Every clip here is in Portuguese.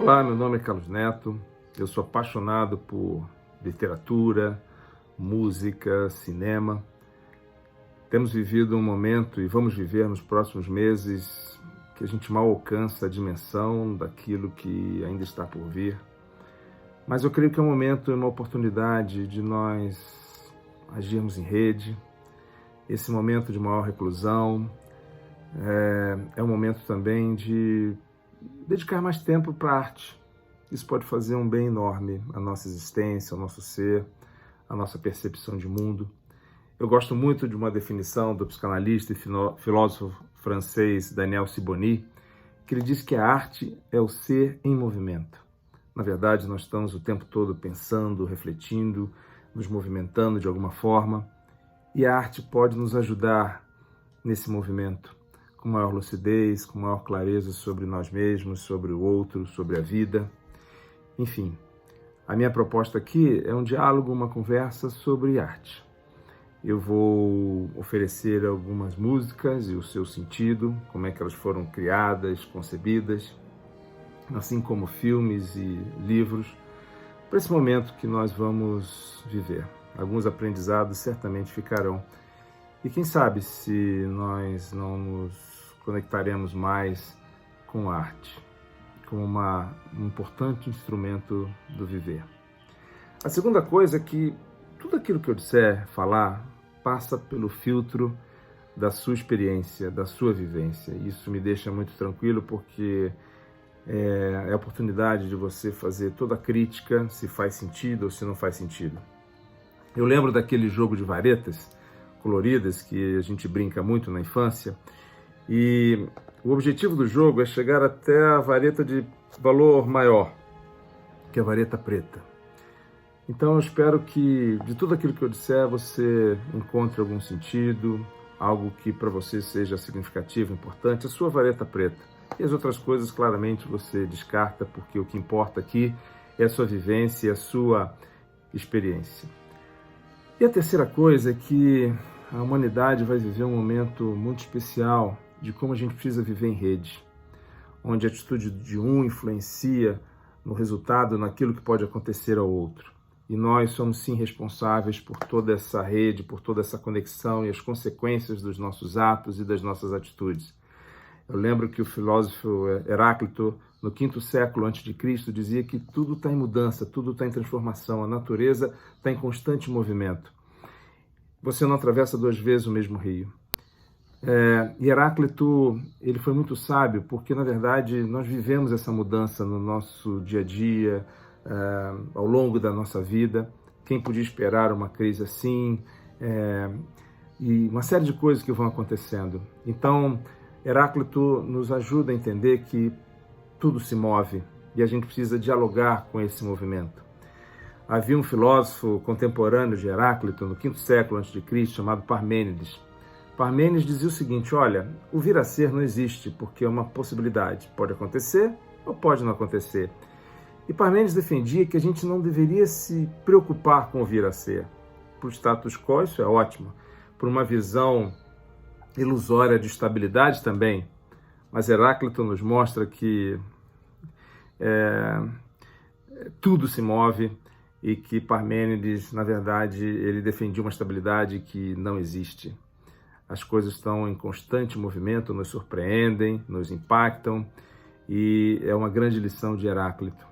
Olá, meu nome é Carlos Neto, eu sou apaixonado por literatura, música, cinema. Temos vivido um momento e vamos viver nos próximos meses que a gente mal alcança a dimensão daquilo que ainda está por vir. Mas eu creio que é um momento e uma oportunidade de nós agirmos em rede. Esse momento de maior reclusão é um momento também de dedicar mais tempo para a arte. Isso pode fazer um bem enorme à nossa existência, ao nosso ser, à nossa percepção de mundo. Eu gosto muito de uma definição do psicanalista e filósofo francês Daniel Sibony, que ele diz que a arte é o ser em movimento. Na verdade, nós estamos o tempo todo pensando, refletindo, nos movimentando de alguma forma, e a arte pode nos ajudar nesse movimento, com maior lucidez, com maior clareza sobre nós mesmos, sobre o outro, sobre a vida. Enfim, a minha proposta aqui é um diálogo, uma conversa sobre arte. Eu vou oferecer algumas músicas e o seu sentido, como é que elas foram criadas, concebidas, assim como filmes e livros, para esse momento que nós vamos viver. Alguns aprendizados certamente ficarão. E quem sabe se nós não nos conectaremos mais com a arte, como um importante instrumento do viver. A segunda coisa é que tudo aquilo que eu disser, falar, passa pelo filtro da sua experiência, da sua vivência. Isso me deixa muito tranquilo porque é a oportunidade de você fazer toda a crítica, se faz sentido ou se não faz sentido. Eu lembro daquele jogo de varetas coloridas que a gente brinca muito na infância, e o objetivo do jogo é chegar até a vareta de valor maior, que é a vareta preta. Então eu espero que de tudo aquilo que eu disser você encontre algum sentido, algo que para você seja significativo, importante, a sua vareta preta. E as outras coisas claramente você descarta, porque o que importa aqui é a sua vivência e a sua experiência. E a terceira coisa é que a humanidade vai viver um momento muito especial de como a gente precisa viver em rede, onde a atitude de um influencia no resultado, naquilo que pode acontecer ao outro. E nós somos sim responsáveis por toda essa rede, por toda essa conexão e as consequências dos nossos atos e das nossas atitudes. Eu lembro que o filósofo Heráclito, no V século a.C., dizia que tudo está em mudança, tudo está em transformação, a natureza está em constante movimento. Você não atravessa duas vezes o mesmo rio. E Heráclito, ele foi muito sábio, porque na verdade nós vivemos essa mudança no nosso dia a dia, ao longo da nossa vida. Quem podia esperar uma crise assim? E uma série de coisas que vão acontecendo. Então, Heráclito nos ajuda a entender que tudo se move e a gente precisa dialogar com esse movimento. Havia um filósofo contemporâneo de Heráclito, no V século a.C., chamado Parmênides. Parmênides dizia o seguinte: olha, o vir a ser não existe porque é uma possibilidade. Pode acontecer ou pode não acontecer. E Parmênides defendia que a gente não deveria se preocupar com o vir a ser. Para o status quo, isso é ótimo. Por uma visão ilusória de estabilidade também. Mas Heráclito nos mostra que tudo se move e que Parmênides, na verdade, ele defendia uma estabilidade que não existe. As coisas estão em constante movimento, nos surpreendem, nos impactam, e é uma grande lição de Heráclito.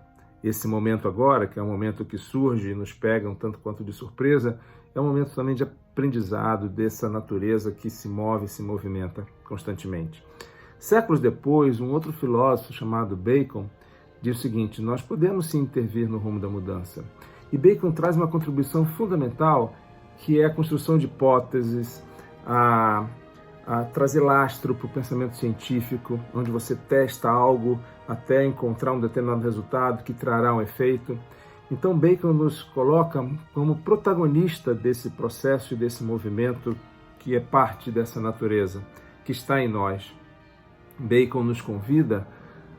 Esse momento agora, que é um momento que surge e nos pega um tanto quanto de surpresa, é um momento também de aprendizado dessa natureza que se move e se movimenta constantemente. Séculos depois, um outro filósofo chamado Bacon diz o seguinte: nós podemos sim intervir no rumo da mudança. E Bacon traz uma contribuição fundamental, que é a construção de hipóteses, a trazer lastro para o pensamento científico, onde você testa algo até encontrar um determinado resultado que trará um efeito. Então Bacon nos coloca como protagonista desse processo e desse movimento que é parte dessa natureza, que está em nós. Bacon nos convida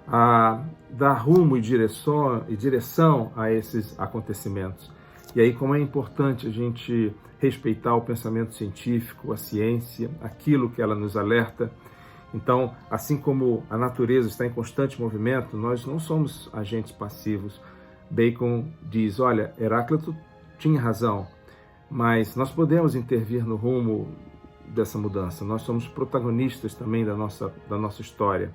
a dar rumo e direção a esses acontecimentos. E aí, como é importante a gente respeitar o pensamento científico, a ciência, aquilo que ela nos alerta, Então, assim como a natureza está em constante movimento, nós não somos agentes passivos. Bacon diz, olha, Heráclito tinha razão, mas nós podemos intervir no rumo dessa mudança. Nós somos protagonistas também da nossa história.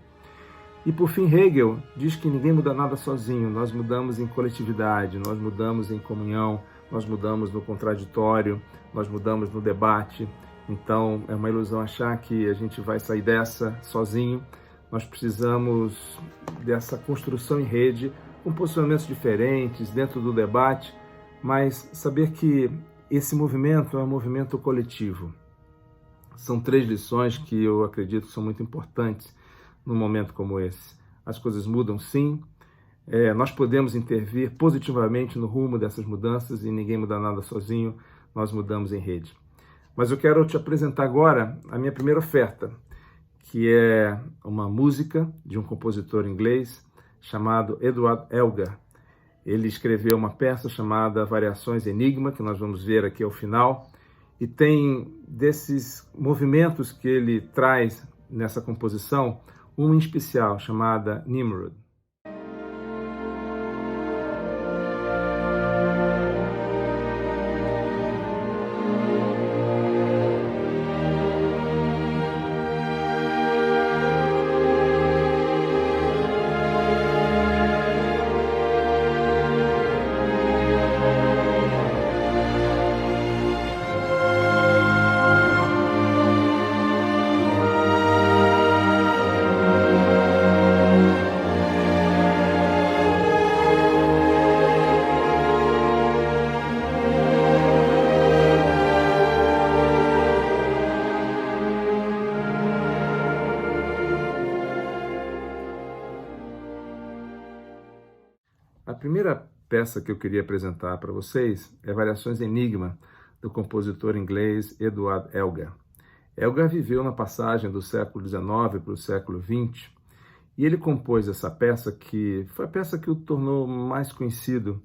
E por fim, Hegel diz que ninguém muda nada sozinho, nós mudamos em coletividade, nós mudamos em comunhão, nós mudamos no contraditório, nós mudamos no debate. Então é uma ilusão achar que a gente vai sair dessa sozinho. Nós precisamos dessa construção em rede, com posicionamentos diferentes dentro do debate, mas saber que esse movimento é um movimento coletivo. São 3 lições que eu acredito que são muito importantes num momento como esse. As coisas mudam sim, nós podemos intervir positivamente no rumo dessas mudanças e ninguém muda nada sozinho, nós mudamos em rede. Mas eu quero te apresentar agora a minha primeira oferta, que é uma música de um compositor inglês chamado Edward Elgar. Ele escreveu uma peça chamada Variações Enigma, que nós vamos ver aqui ao final, e tem desses movimentos que ele traz nessa composição, uma em especial chamada Nimrod. A primeira peça que eu queria apresentar para vocês é Variações Enigma, do compositor inglês Edward Elgar. Elgar viveu na passagem do século XIX para o século XX e ele compôs essa peça que foi a peça que o tornou mais conhecido,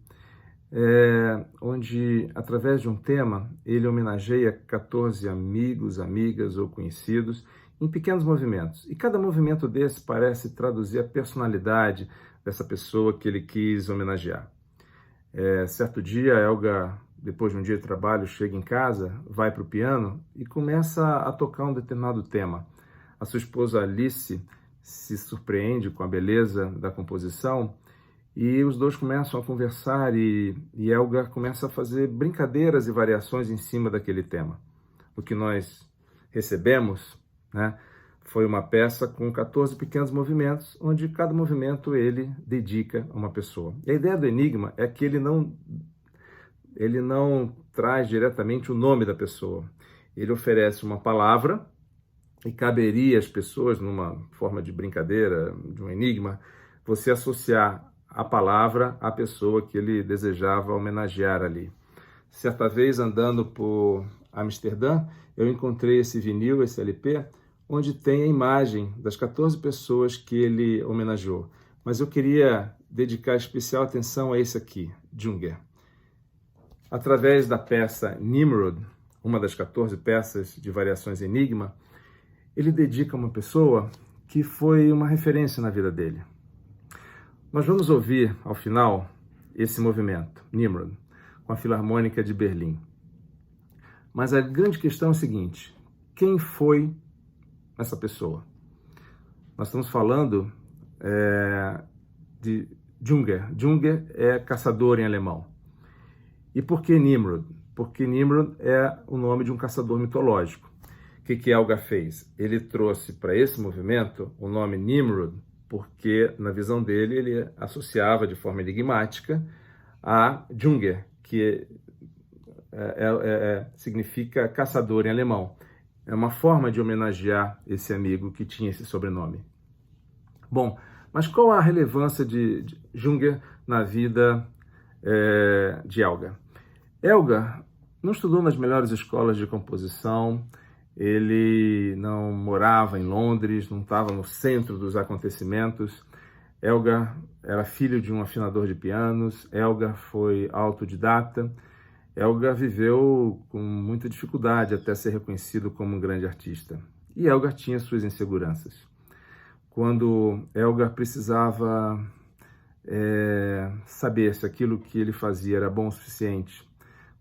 onde, através de um tema, ele homenageia 14 amigos, amigas ou conhecidos em pequenos movimentos. E cada movimento desse parece traduzir a personalidade dessa pessoa que ele quis homenagear. Certo dia, Elgar, depois de um dia de trabalho, chega em casa, vai para o piano e começa a tocar um determinado tema. A sua esposa Alice se surpreende com a beleza da composição e os dois começam a conversar e Elgar começa a fazer brincadeiras e variações em cima daquele tema. O que nós recebemos, foi uma peça com 14 pequenos movimentos, onde cada movimento ele dedica a uma pessoa. E a ideia do enigma é que ele não traz diretamente o nome da pessoa. Ele oferece uma palavra e caberia às pessoas, numa forma de brincadeira, de um enigma, você associar a palavra à pessoa que ele desejava homenagear ali. Certa vez, andando por Amsterdã, eu encontrei esse vinil, esse LP, onde tem a imagem das 14 pessoas que ele homenageou. Mas eu queria dedicar especial atenção a esse aqui, Junger. Através da peça Nimrod, uma das 14 peças de Variações Enigma, ele dedica a uma pessoa que foi uma referência na vida dele. Nós vamos ouvir, ao final, esse movimento, Nimrod, com a Filarmônica de Berlim. Mas a grande questão é a seguinte: quem foi essa pessoa? Nós estamos falando de Junger. Junger é caçador em alemão. E por que Nimrod? Porque Nimrod é o nome de um caçador mitológico. O que Elgar fez? Ele trouxe para esse movimento o nome Nimrod, porque na visão dele ele associava de forma enigmática a Junger, que significa caçador em alemão. É uma forma de homenagear esse amigo que tinha esse sobrenome. Bom, mas qual a relevância de Junger na vida de Elgar? Elgar não estudou nas melhores escolas de composição, ele não morava em Londres, não estava no centro dos acontecimentos. Elgar era filho de um afinador de pianos, Elgar foi autodidata. Elgar viveu com muita dificuldade até ser reconhecido como um grande artista. E Elgar tinha suas inseguranças. Quando Elgar precisava saber se aquilo que ele fazia era bom o suficiente,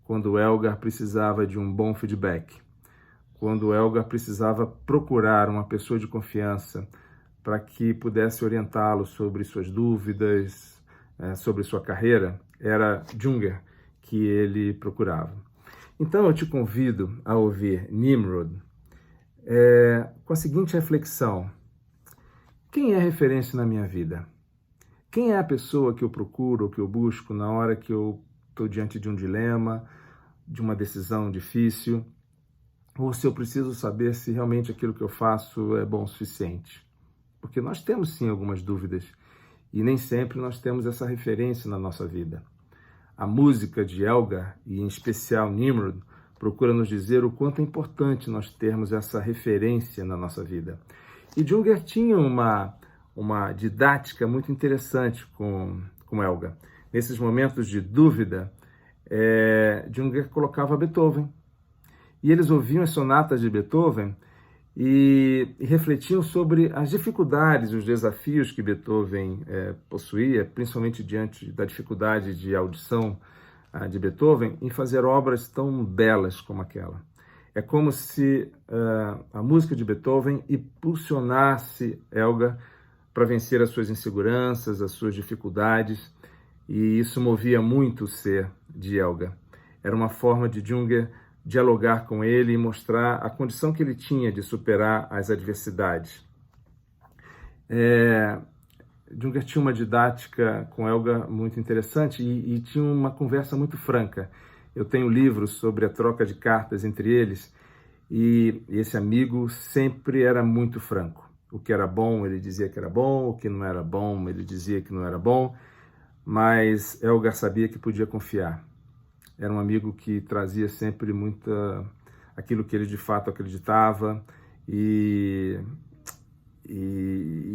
quando Elgar precisava de um bom feedback, quando Elgar precisava procurar uma pessoa de confiança para que pudesse orientá-lo sobre suas dúvidas, sobre sua carreira, era Junger que ele procurava. Então eu te convido a ouvir Nimrod com a seguinte reflexão: quem é referência na minha vida? Quem é a pessoa que eu procuro ou que eu busco na hora que eu estou diante de um dilema, de uma decisão difícil, ou se eu preciso saber se realmente aquilo que eu faço é bom o suficiente? Porque nós temos sim algumas dúvidas e nem sempre nós temos essa referência na nossa vida. A música de Elgar, e em especial Nimrod, procura nos dizer o quanto é importante nós termos essa referência na nossa vida. E Junger tinha uma didática muito interessante com Elgar. Nesses momentos de dúvida, Junger colocava Beethoven. E eles ouviam as sonatas de Beethoven e refletiam sobre as dificuldades, os desafios que Beethoven possuía, principalmente diante da dificuldade de audição de Beethoven, em fazer obras tão belas como aquela. É como se a música de Beethoven impulsionasse Elgar para vencer as suas inseguranças, as suas dificuldades, e isso movia muito o ser de Elgar. Era uma forma de Junger dialogar com ele e mostrar a condição que ele tinha de superar as adversidades. Junger tinha uma didática com Elgar muito interessante e tinha uma conversa muito franca. Eu tenho livros sobre a troca de cartas entre eles e esse amigo sempre era muito franco. O que era bom, ele dizia que era bom, o que não era bom, ele dizia que não era bom, mas Elgar sabia que podia confiar. Era um amigo que trazia sempre aquilo que ele de fato acreditava e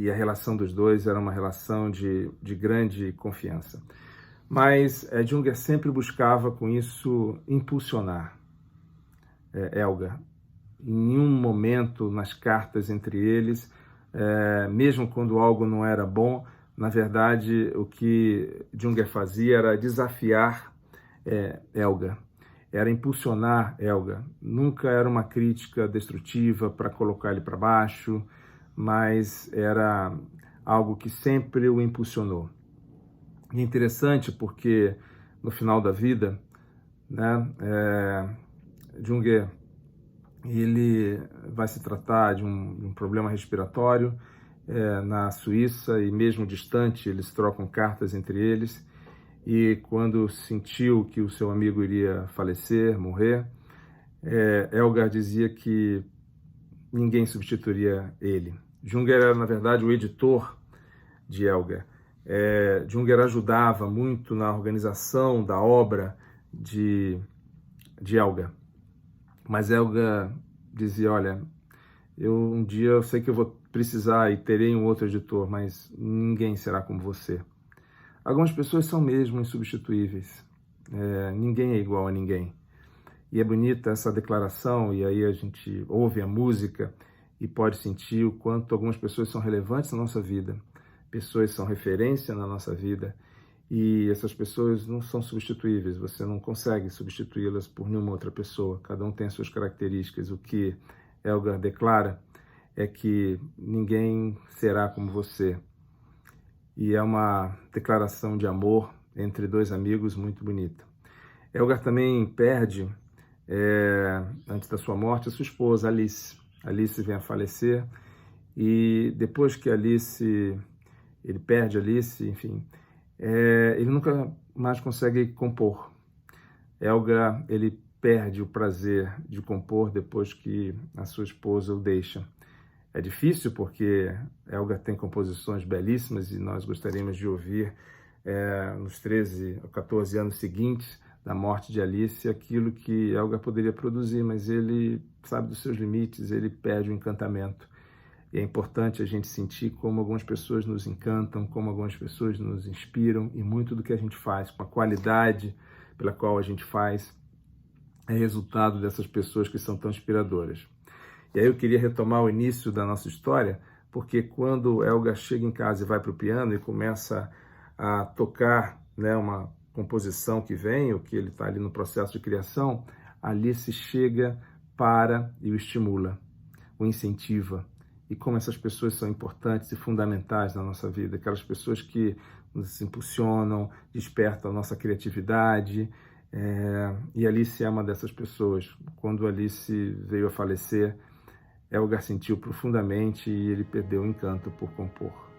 a relação dos dois era uma relação de grande confiança. Mas Junger sempre buscava com isso impulsionar Elgar. Em nenhum momento nas cartas entre eles, mesmo quando algo não era bom, na verdade o que Junger fazia era desafiar Elgar, era impulsionar Elgar. Nunca era uma crítica destrutiva para colocar ele para baixo, mas era algo que sempre o impulsionou. E é interessante porque no final da vida, Junger ele vai se tratar de um problema respiratório na Suíça, e mesmo distante eles trocam cartas entre eles. E quando sentiu que o seu amigo iria falecer, morrer, Elgar dizia que ninguém substituiria ele. Junger era, na verdade, o editor de Elgar. Junger ajudava muito na organização da obra de Elgar. Mas Elgar dizia, olha, um dia eu sei que eu vou precisar e terei um outro editor, mas ninguém será como você. Algumas pessoas são mesmo insubstituíveis. Ninguém é igual a ninguém. E é bonita essa declaração, e aí a gente ouve a música e pode sentir o quanto algumas pessoas são relevantes na nossa vida. Pessoas são referência na nossa vida e essas pessoas não são substituíveis. Você não consegue substituí-las por nenhuma outra pessoa. Cada um tem as suas características. O que Elgar declara é que ninguém será como você. E é uma declaração de amor entre dois amigos muito bonita. Elgar também perde, antes da sua morte, a sua esposa, Alice. Alice vem a falecer e depois que ele perde Alice, enfim, ele nunca mais consegue compor. Elgar, ele perde o prazer de compor depois que a sua esposa o deixa. É difícil porque Elgar tem composições belíssimas e nós gostaríamos de ouvir nos 13 ou 14 anos seguintes da morte de Alice aquilo que Elgar poderia produzir, mas ele sabe dos seus limites, ele perde o encantamento. E é importante a gente sentir como algumas pessoas nos encantam, como algumas pessoas nos inspiram, e muito do que a gente faz, com a qualidade pela qual a gente faz, é resultado dessas pessoas que são tão inspiradoras. E aí eu queria retomar o início da nossa história, porque quando Elgar chega em casa e vai para o piano e começa a tocar, né, uma composição que vem, ou que ele está ali no processo de criação, Alice chega, para e o estimula, o incentiva. E como essas pessoas são importantes e fundamentais na nossa vida, aquelas pessoas que nos impulsionam, despertam a nossa criatividade, e Alice é uma dessas pessoas. Quando Alice veio a falecer, Elgar sentiu profundamente e ele perdeu o encanto por compor.